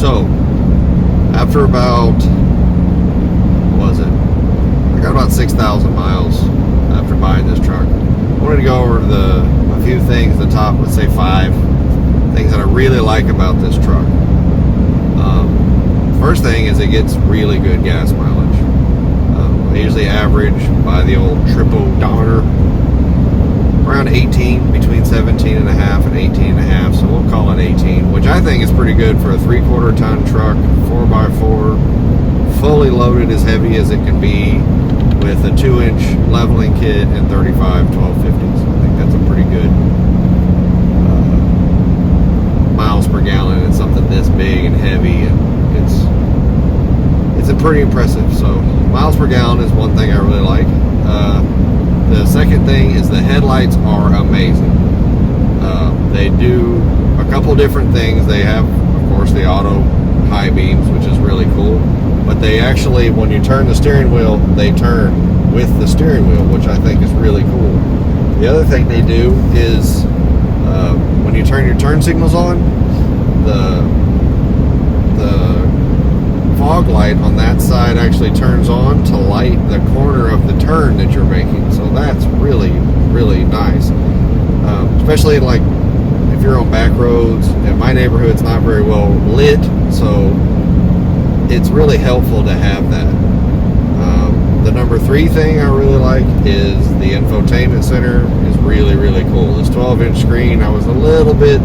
So, after about, what was it? I got about 6,000 miles after buying this truck. I wanted to go over a few things, the top, let's say 5 things that I really like about this truck. First thing is it gets really good gas mileage. I usually average by the old trip-odometer around 18, between 17 and a half and 18 and a half, so we'll call it 18, which I think is pretty good for a 3/4 ton truck, 4x4, fully loaded, as heavy as it can be, with a 2-inch leveling kit and 35 1250s. I think that's a pretty good miles per gallon. It's something this big and heavy, and it's pretty impressive. So miles per gallon is one thing I really like. The second thing is the headlights are amazing. They do a couple different things. They have, of course, the auto high beams, which is really cool, but they actually, when you turn the steering wheel, they turn with the steering wheel, which I think is really cool. The other thing they do is when you turn your turn signals on, the fog light on that side actually turns on to light the corner of the turn that you're making. So that's really, really nice. Especially like if you're on back roads. In my neighborhood's not very well lit, so it's really helpful to have that. The number 3 thing I really like is the infotainment center is really, really cool. This 12-inch screen, I was a little bit,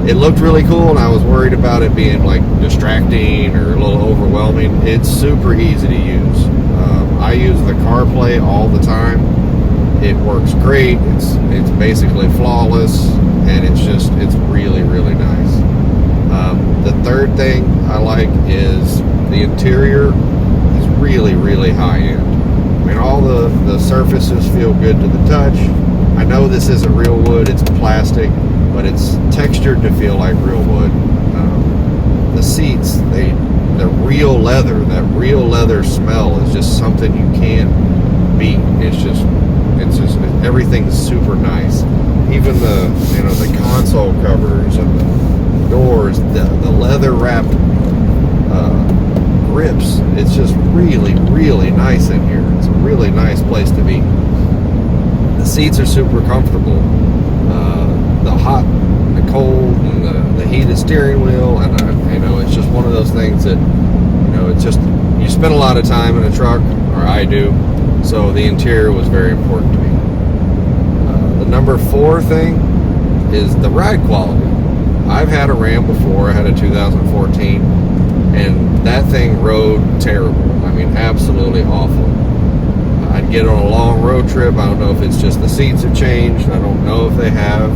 it looked really cool, and I was worried about it being like distracting or a little overwhelming. It's super easy to use. I use the CarPlay all the time. It works great. It's basically flawless, and it's really, really nice. The third thing I like is the interior is really, really high end. I mean, all the surfaces feel good to the touch. I know this isn't real wood, it's plastic, but it's textured to feel like real wood. The seats, the real leather, that real leather smell is just something you can't beat. It's just everything's super nice. Even the console covers and the doors, the leather wrapped grips. It's just really, really nice in here. It's a really nice place to be. The seats are super comfortable. The hot, the cold, and the heated steering wheel, and it's just one of those things that it's just, you spend a lot of time in a truck, or I do, so the interior was very important to me. The number 4 thing is the ride quality. I've had a Ram before. I had a 2014, and that thing rode terrible. I mean, absolutely awful. I'd get on a long road trip. I don't know if it's just the seats have changed. I don't know if they have.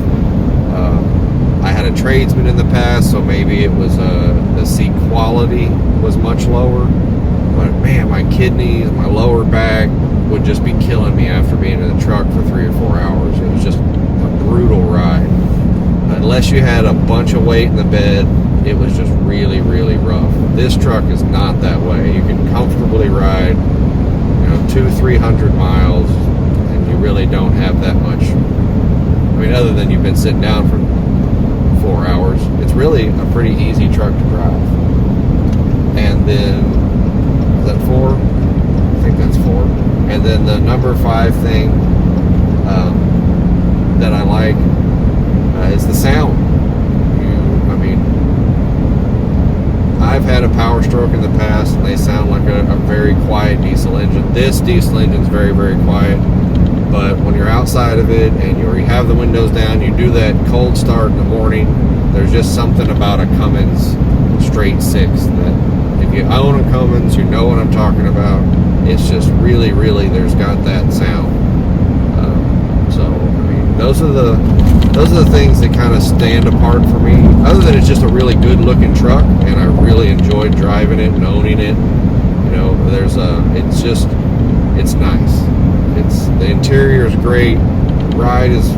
I had a Tradesman in the past, so maybe it was the seat quality was much lower. But man, my kidneys, my lower back would just be killing me after being in the truck for 3 or 4 hours. It was just a brutal ride. Unless you had a bunch of weight in the bed, it was just really, really rough. This truck is not that way. You can comfortably ride 200-300 miles, and you really don't have that much. I mean, other than you've been sitting down for 4 hours, it's really a pretty easy truck to drive. And then, is that 4? I think that's 4. And then the number 5 thing that I like is the sound. I've had a Power Stroke in the past, and they sound like a very quiet diesel engine. This diesel engine is very, very quiet, but when you're outside of it and you have the windows down, you do that cold start in the morning, there's just something about a Cummins straight 6 that if you own a Cummins, you know what I'm talking about. It's just really, really, there's got that sound. Those are the things that kind of stand apart for me. Other than it's just a really good looking truck, and I really enjoyed driving it and owning it. It's nice. The interior is great. Ride is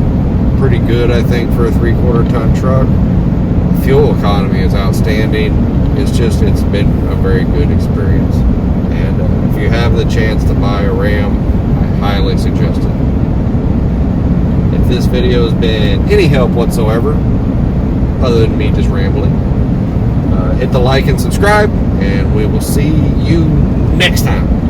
pretty good, I think, for a 3/4 ton truck. Fuel economy is outstanding. It's been a very good experience. And if you have the chance to buy a Ram, I highly suggest it. If this video has been any help whatsoever, other than me just rambling, Hit the like and subscribe, and we will see you next time.